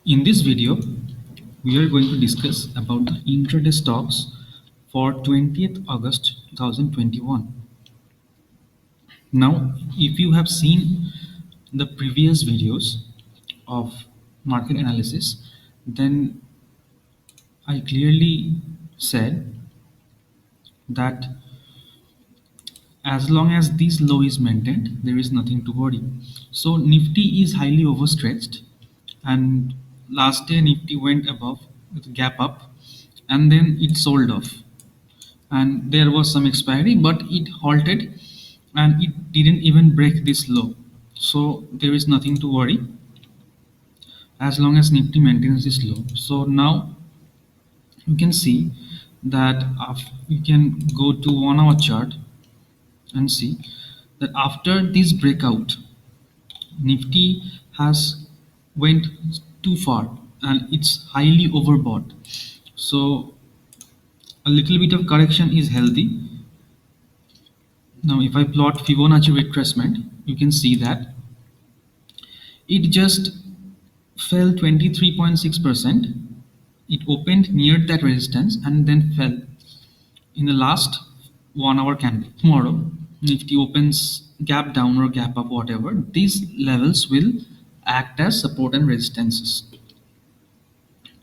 In this video, we are going to discuss about the intraday stocks for 20th August 2021. Now, if you have seen the previous videos of market analysis, then I clearly said that as long as this low is maintained, there is nothing to worry. So Nifty is highly overstretched, and last day Nifty went above with a gap up, and then it sold off, and there was some expiry, but it halted, and it didn't even break this low. So there is nothing to worry as long as Nifty maintains this low. So now you can see that you can go to 1 hour chart and see that after this breakout, Nifty has went too far and it's highly overbought. So a little bit of correction is healthy. Now if I plot Fibonacci retracement, you can see that it just fell 23.6%. It opened near that resistance and then fell in the last 1 hour candle. Tomorrow, Nifty opens gap down or gap up, whatever, these levels will act as support and resistances.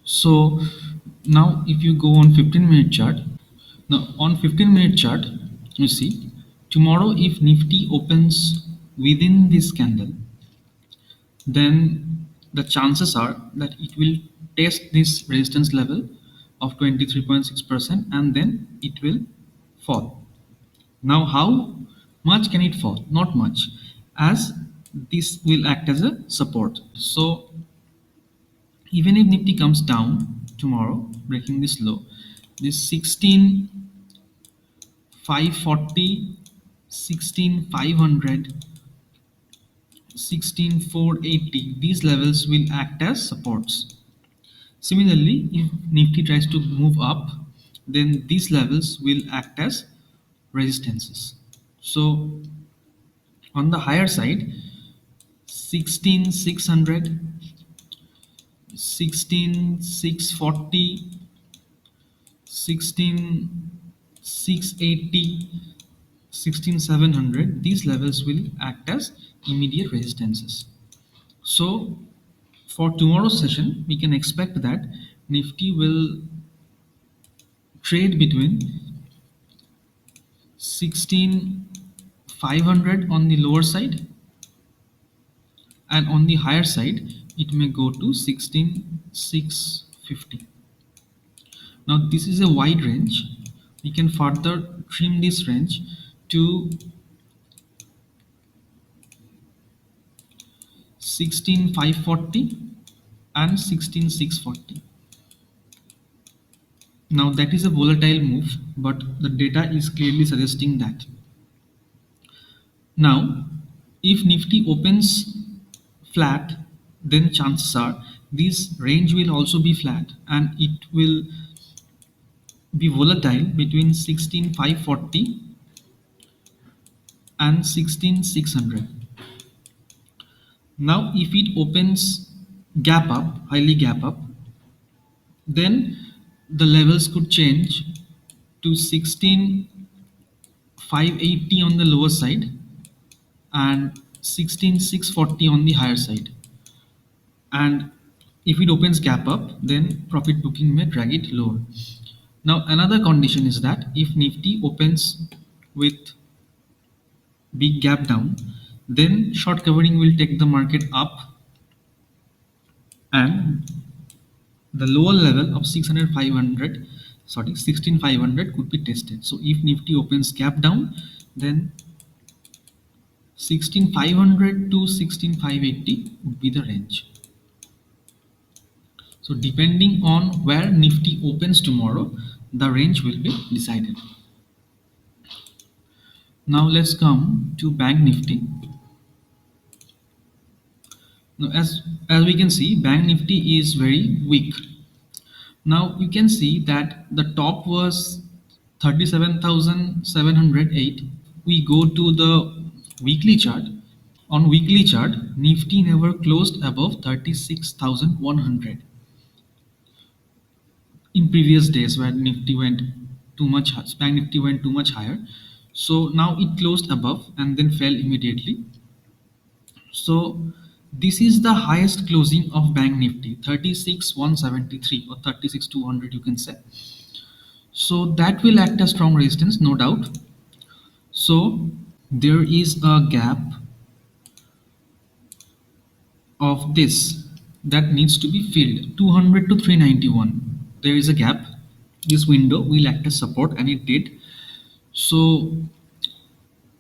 So now if you go on 15-minute chart, now on 15-minute chart, you see tomorrow if Nifty opens within this candle, then the chances are that it will test this resistance level of 23.6% and then it will fall. Now, how much can it fall? Not much, as this will act as a support. So, even if Nifty comes down tomorrow, breaking this low, this 16,540, 16,500, 16,480, these levels will act as supports. Similarly, if Nifty tries to move up, then these levels will act as resistances. So on the higher side, 16,600, 16,640, 16,680, 16,700, these levels will act as immediate resistances. So for tomorrow's session, we can expect that Nifty will trade between 16,500 on the lower side, and on the higher side it may go to 16,650. Now this is a wide range. We can further trim this range to 16,540 and 16,640. Now that is a volatile move, but the data is clearly suggesting that. Now if Nifty opens flat, then chances are this range will also be flat and it will be volatile between 16,540 and 16,600. Now if it opens gap up, highly gap up, then the levels could change to 16,580 on the lower side and 16,640 on the higher side. And if it opens gap up, then profit booking may drag it lower. Now another condition is that if Nifty opens with big gap down, then short covering will take the market up and the lower level of 16,500 could be tested. So if Nifty opens gap down, then 16,500 to 16,580 would be the range. So depending on where Nifty opens tomorrow, the range will be decided. Now let's come to Banknifty. Now as we can see, Banknifty is very weak. Now you can see that the top was 37,708. We go to the weekly chart. On weekly chart, Nifty never closed above 36,100 in previous days where Nifty went too much, Bank Nifty went too much higher. So now it closed above and then fell immediately. So this is the highest closing of Bank Nifty, 36,173 or 36,200 you can say. So that will act as strong resistance, no doubt. So there is a gap of this that needs to be filled, 200 to 391. There is a gap. This window will act as support and it did. So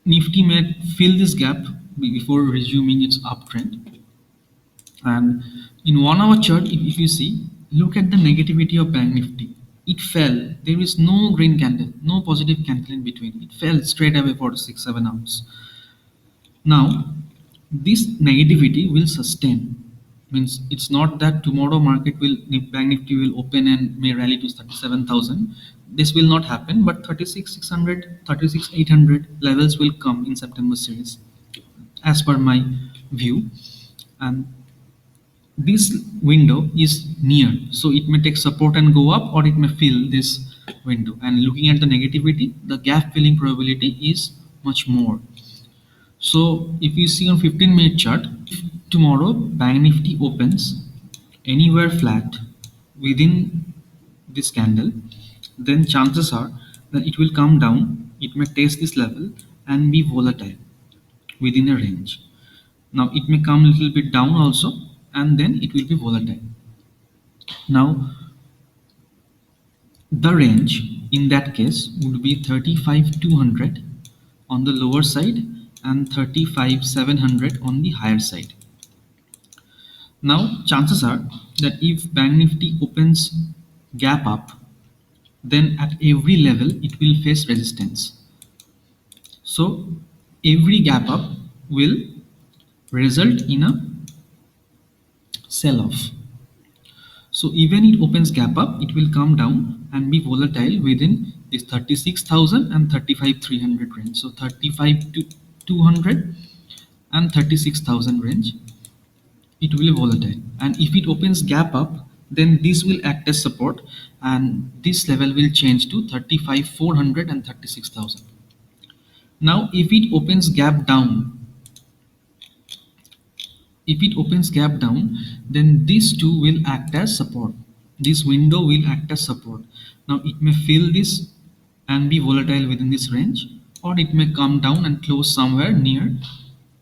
Nifty may fill this gap before resuming its uptrend. And in 1 hour chart, if you see, look at the negativity of Bank Nifty. It fell. There is no green candle, no positive candle in between. It fell straight away for 6 7 hours. Now, this negativity will sustain. Means it's not that tomorrow market will Bank Nifty will open and may rally to 37,000. This will not happen, but 36,600, 36,800 levels will come in September series, as per my view. And this window is near, so it may take support and go up, or it may fill this window. And looking at the negativity, the gap filling probability is much more. So if you see on 15-minute chart, if tomorrow Bank Nifty opens anywhere flat within this candle, then chances are that it will come down, it may test this level and be volatile within a range. Now it may come a little bit down also, and then it will be volatile. Now the range in that case would be 35,200 on the lower side and 35,700 on the higher side. Now chances are that if Bank Nifty opens gap up, then at every level it will face resistance. So every gap up will result in a sell off. So even it opens gap up, it will come down and be volatile within this 36,000 and 35,300 range. So 35,200 and 36,000 range, it will be volatile. And if it opens gap up, then this will act as support, and this level will change to 35,400 and 36,000. Now if it opens gap down, then these two will act as support. This window will act as support. Now it may fill this and be volatile within this range, or it may come down and close somewhere near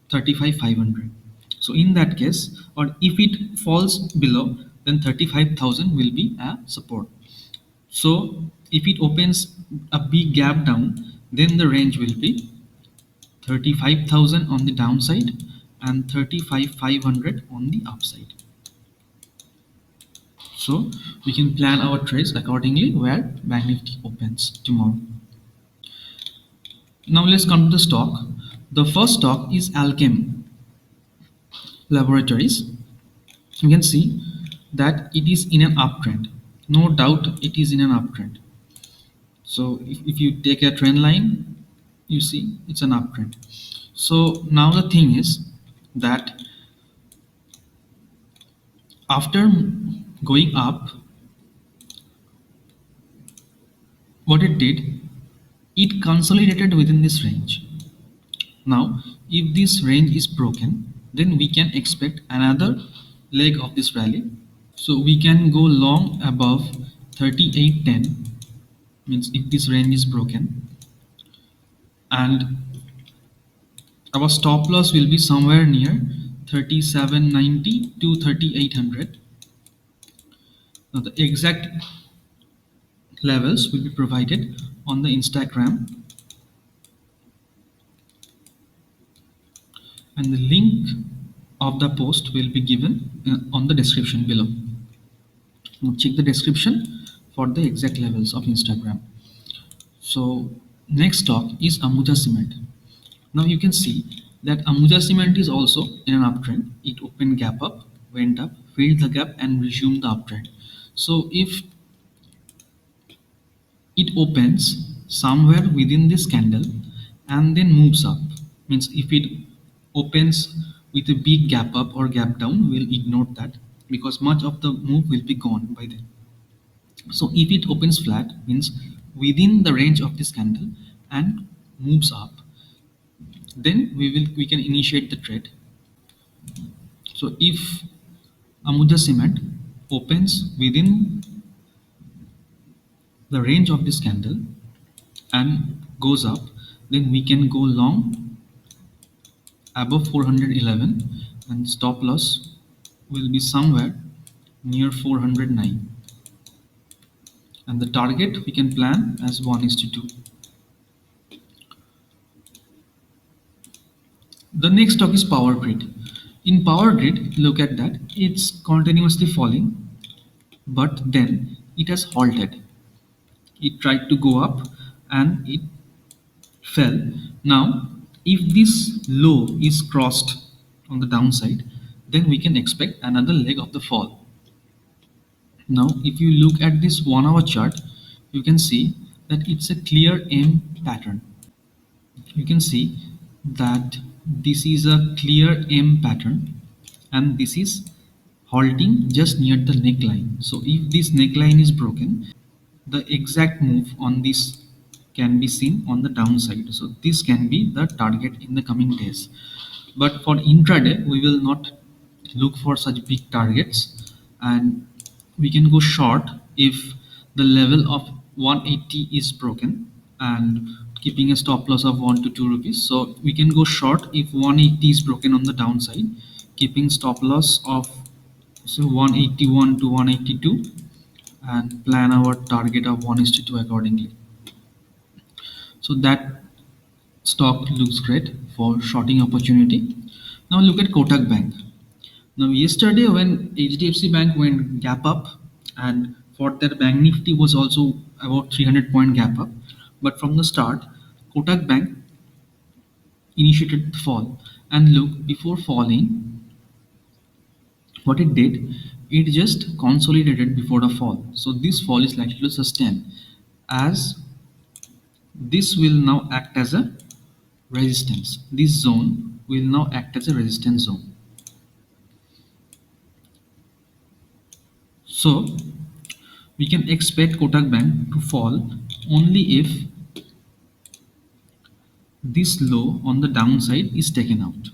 35,500. So in that case, or if it falls below, then 35,000 will be a support. So if it opens a big gap down, then the range will be 35,000 on the downside and 35,500 on the upside. So we can plan our trades accordingly where Bank Nifty opens tomorrow. Now let's come to the stock. The first stock is Alchemy Laboratories. You can see that it is in an uptrend. No doubt it is in an uptrend. So if you take a trend line, you see it's an uptrend. So now the thing is that after going up, what it did, it consolidated within this range. Now if this range is broken, then we can expect another leg of this rally. So we can go long above 3810, means if this range is broken, and our stop loss will be somewhere near 3790 to 3800. Now the exact levels will be provided on the Instagram, and the link of the post will be given on the description below. Now check the description for the exact levels of Instagram. So next stock is Ambuja Cement. Now you can see that Ambuja Cement is also in an uptrend. It opened gap up, went up, filled the gap and resumed the uptrend. So if it opens somewhere within this candle and then moves up, means if it opens with a big gap up or gap down, we'll ignore that because much of the move will be gone by then. So if it opens flat, means within the range of this candle and moves up, then we can initiate the trade. So if Amuda Cement opens within the range of this candle and goes up, then we can go long above 411 and stop loss will be somewhere near 409, and the target we can plan as 1:2. The next stock is power grid. In power grid, look at that, it's continuously falling, but then it has halted. It tried to go up and it fell. Now if this low is crossed on the downside, then we can expect another leg of the fall. Now if you look at this 1 hour chart, you can see that it's a clear M pattern. You can see that this is a clear M pattern and this is halting just near the neckline. So if this neckline is broken, the exact move on this can be seen on the downside. So this can be the target in the coming days. But for intraday, we will not look for such big targets, and we can go short if the level of 180 is broken and keeping a stop loss of 1 to 2 rupees. So we can go short if 180 is broken on the downside, keeping stop loss of 181 to 182 and plan our target of 1:2 accordingly. So that stock looks great for shorting opportunity. Now look at Kotak Bank. Now yesterday when HDFC Bank went gap up, and for that Banknifty was also about 300-point gap up, but from the start Kotak Bank initiated the fall, and look, before falling, what it did, it just consolidated before the fall. So this fall is likely to sustain, as this will now act as a resistance. This zone will now act as a resistance zone. So we can expect Kotak Bank to fall only if this low on the downside is taken out.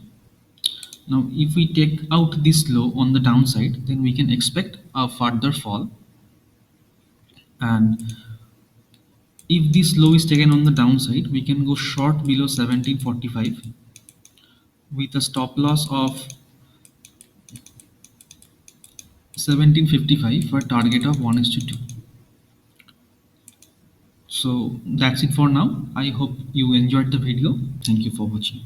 Now if we take out this low on the downside, then we can expect a further fall, and if this low is taken on the downside, we can go short below 1745 with a stop loss of 1755 for a target of 1:2. So that's it for now. I hope you enjoyed the video. Thank you for watching.